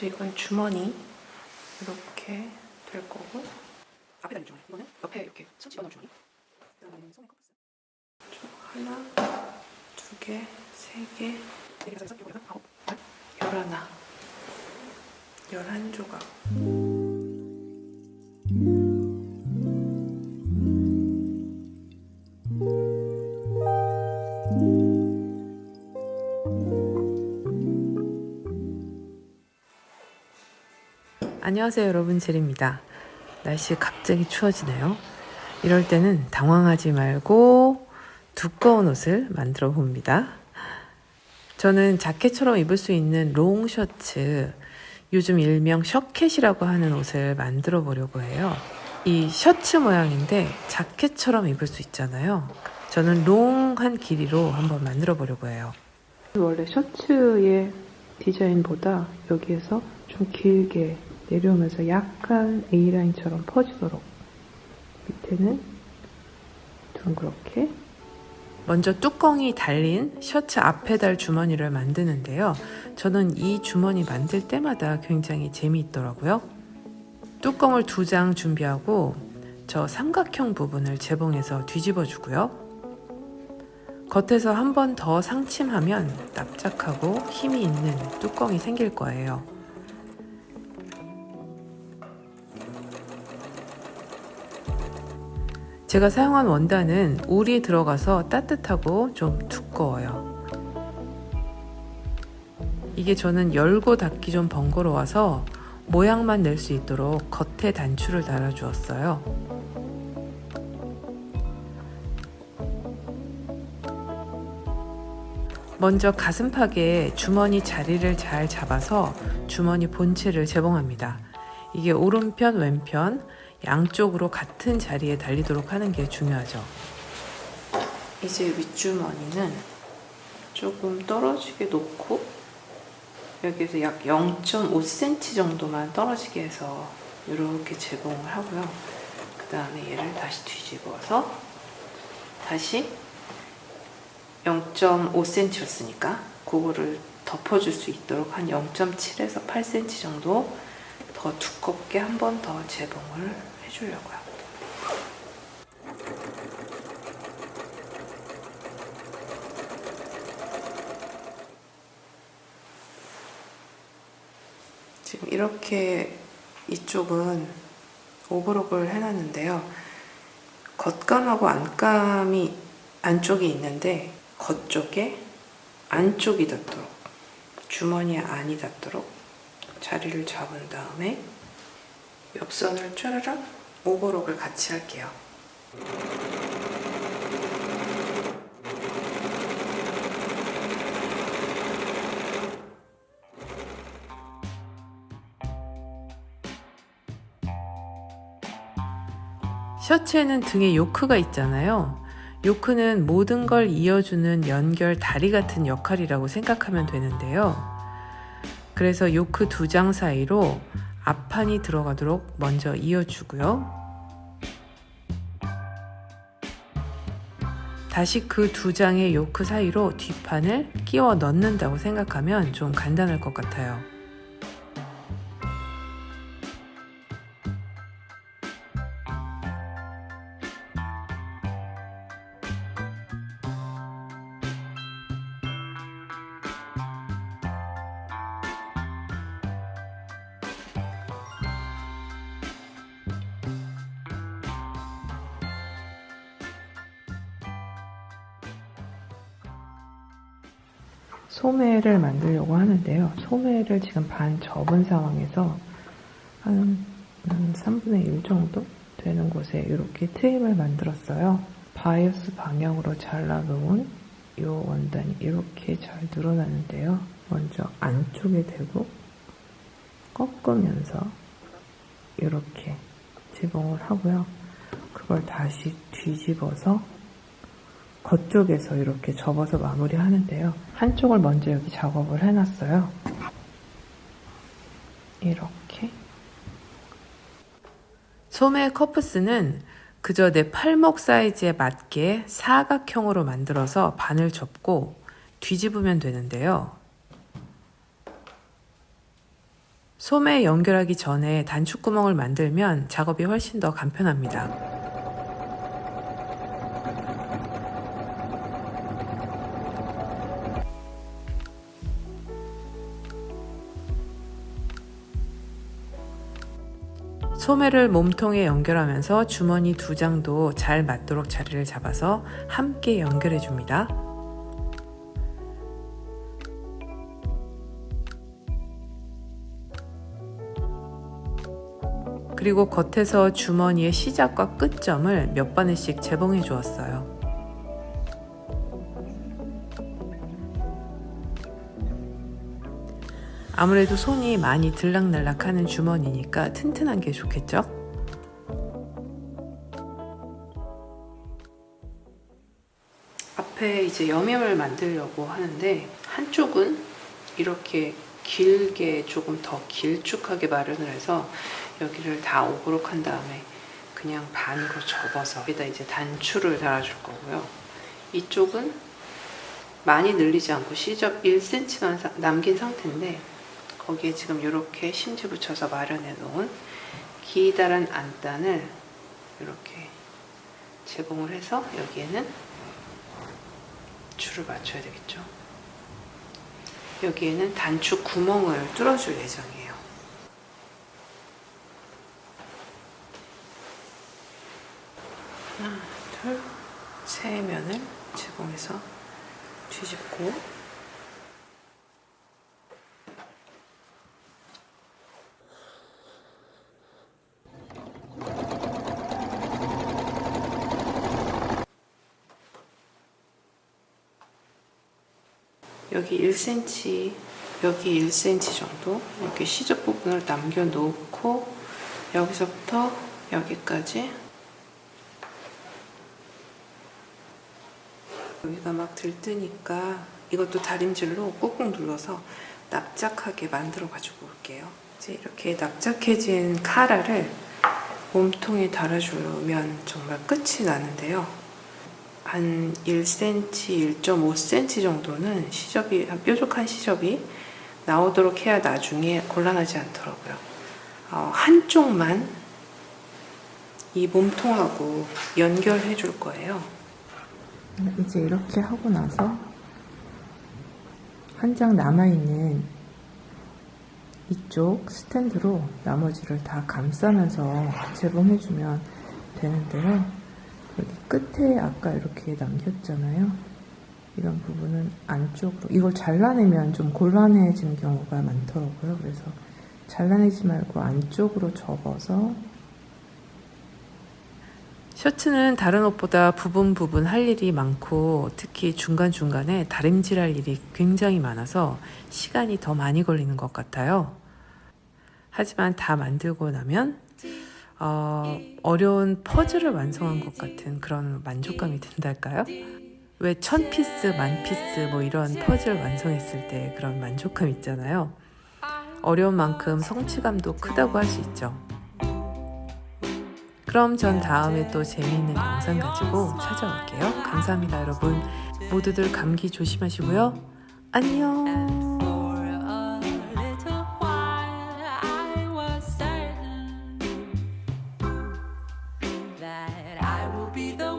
그래서 이건 주머니 이렇게 될 거고, 앞에 달린 주머니, 이거는 옆에 이렇게 손 집어넣은 주머니. 그다음에 소매 커플스. 하나, 두 개, 세 개, 4개, 6, 7, 8, 11조각. 안녕하세요 여러분, 제리입니다. 날씨 갑자기 추워지네요. 이럴 때는 당황하지 말고 두꺼운 옷을 만들어 봅니다. 저는 자켓처럼 입을 수 있는 롱 셔츠, 요즘 일명 셔켓이라고 하는 옷을 만들어 보려고 해요. 이 셔츠 모양인데 자켓처럼 입을 수 있잖아요. 저는 롱한 길이로 한번 만들어 보려고 해요. 원래 셔츠의 디자인보다 여기에서 좀 길게 내려오면서 약간 A라인처럼 퍼지도록 밑에는 둥그렇게. 먼저 뚜껑이 달린 셔츠 앞에 달 주머니를 만드는데요. 저는 이 주머니 만들 때마다 굉장히 재미있더라고요. 뚜껑을 2장 준비하고 저 삼각형 부분을 재봉해서 뒤집어 주고요. 겉에서 한 번 더 상침하면 납작하고 힘이 있는 뚜껑이 생길 거예요. 제가 사용한 원단은 울이 들어가서 따뜻하고 좀 두꺼워요. 이게 저는 열고 닫기 좀 번거로워서 모양만 낼 수 있도록 겉에 단추를 달아주었어요. 먼저 가슴팍에 주머니 자리를 잘 잡아서 주머니 본체를 재봉합니다. 이게 오른편, 왼편 양쪽으로 같은 자리에 달리도록 하는 게 중요하죠. 이제 윗주머니는 조금 떨어지게 놓고 여기에서 약 0.5cm 정도만 떨어지게 해서 이렇게 재봉을 하고요. 그 다음에 얘를 다시 뒤집어서 다시 0.5cm였으니까 그거를 덮어줄 수 있도록 한 0.7에서 8cm 정도 더 두껍게 한 번 더 재봉을 해주려고요. 지금 이렇게 이쪽은 오버록을 해놨는데요. 겉감하고 안감이 안쪽이 있는데 겉쪽에 안쪽이 닿도록, 주머니에 안이 닿도록 자리를 잡은 다음에 옆선을 쫘르륵 오버록을 같이 할게요. 셔츠에는 등에 요크가 있잖아요. 요크는 모든 걸 이어주는 연결 다리 같은 역할이라고 생각하면 되는데요. 그래서 요크 2장 사이로 앞판이 들어가도록 먼저 이어주고요. 다시 그 2장의 요크 사이로 뒷판을 끼워 넣는다고 생각하면 좀 간단할 것 같아요. 소매를 만들려고 하는데요. 소매를 지금 반 접은 상황에서 한 3분의 1 정도 되는 곳에 이렇게 트임을 만들었어요. 바이어스 방향으로 잘라놓은 이 원단이 이렇게 잘 늘어나는데요. 먼저 안쪽에 대고 꺾으면서 이렇게 재봉을 하고요. 그걸 다시 뒤집어서 겉쪽에서 이렇게 접어서 마무리하는데요. 한쪽을 먼저 여기 작업을 해놨어요. 이렇게. 소매 커프스는 그저 내 팔목 사이즈에 맞게 사각형으로 만들어서 반을 접고 뒤집으면 되는데요. 소매에 연결하기 전에 단축구멍을 만들면 작업이 훨씬 더 간편합니다. 소매를 몸통에 연결하면서 주머니 2장도 잘 맞도록 자리를 잡아서 함께 연결해 줍니다. 그리고 겉에서 주머니의 시작과 끝점을 몇 바늘씩 재봉해 주었어요. 아무래도 손이 많이 들락날락하는 주머니니까 튼튼한 게 좋겠죠? 앞에 이제 여밈을 만들려고 하는데 한쪽은 이렇게 길게 조금 더 길쭉하게 마련을 해서 여기를 다 오버록 한 다음에 그냥 반으로 접어서 여기다 이제 단추를 달아줄 거고요. 이쪽은 많이 늘리지 않고 시접 1cm만 남긴 상태인데 거기에 지금 이렇게 심지 붙여서 마련해 놓은 기다란 안단을 이렇게 제공을 해서 여기에는 줄을 맞춰야 되겠죠. 여기에는 단추 구멍을 뚫어줄 예정이에요. 하나, 둘, 세 면을 제공해서 뒤집고 여기 1cm, 여기 1cm 정도 이렇게 시접 부분을 남겨놓고 여기서부터 여기까지 여기가 막 들뜨니까 이것도 다림질로 꾹꾹 눌러서 납작하게 만들어 가지고 올게요. 이제 이렇게 납작해진 카라를 몸통에 달아주면 정말 끝이 나는데요. 한 1cm, 1.5cm 정도는 시접이, 뾰족한 시접이 나오도록 해야 나중에 곤란하지 않더라고요. 한쪽만 이 몸통하고 연결해 줄 거예요. 이제 이렇게 하고 나서 한 장 남아있는 이쪽 스탠드로 나머지를 다 감싸면서 재봉해주면 되는데요. 여기 끝에 아까 이렇게 남겼잖아요. 이런 부분은 안쪽으로, 이걸 잘라내면 좀 곤란해지는 경우가 많더라고요. 그래서 잘라내지 말고 안쪽으로 접어서. 셔츠는 다른 옷보다 부분 할 일이 많고 특히 중간중간에 다림질할 일이 굉장히 많아서 시간이 더 많이 걸리는 것 같아요. 하지만 다 만들고 나면 어려운 퍼즐을 완성한 것 같은 그런 만족감이 든달까요? 왜 1000피스, 10,000피스 뭐 이런 퍼즐 완성했을 때 그런 만족감 있잖아요. 어려운 만큼 성취감도 크다고 할 수 있죠. 그럼 전 다음에 또 재미있는 영상 가지고 찾아올게요. 감사합니다, 여러분. 모두들 감기 조심하시고요. 안녕. I will be the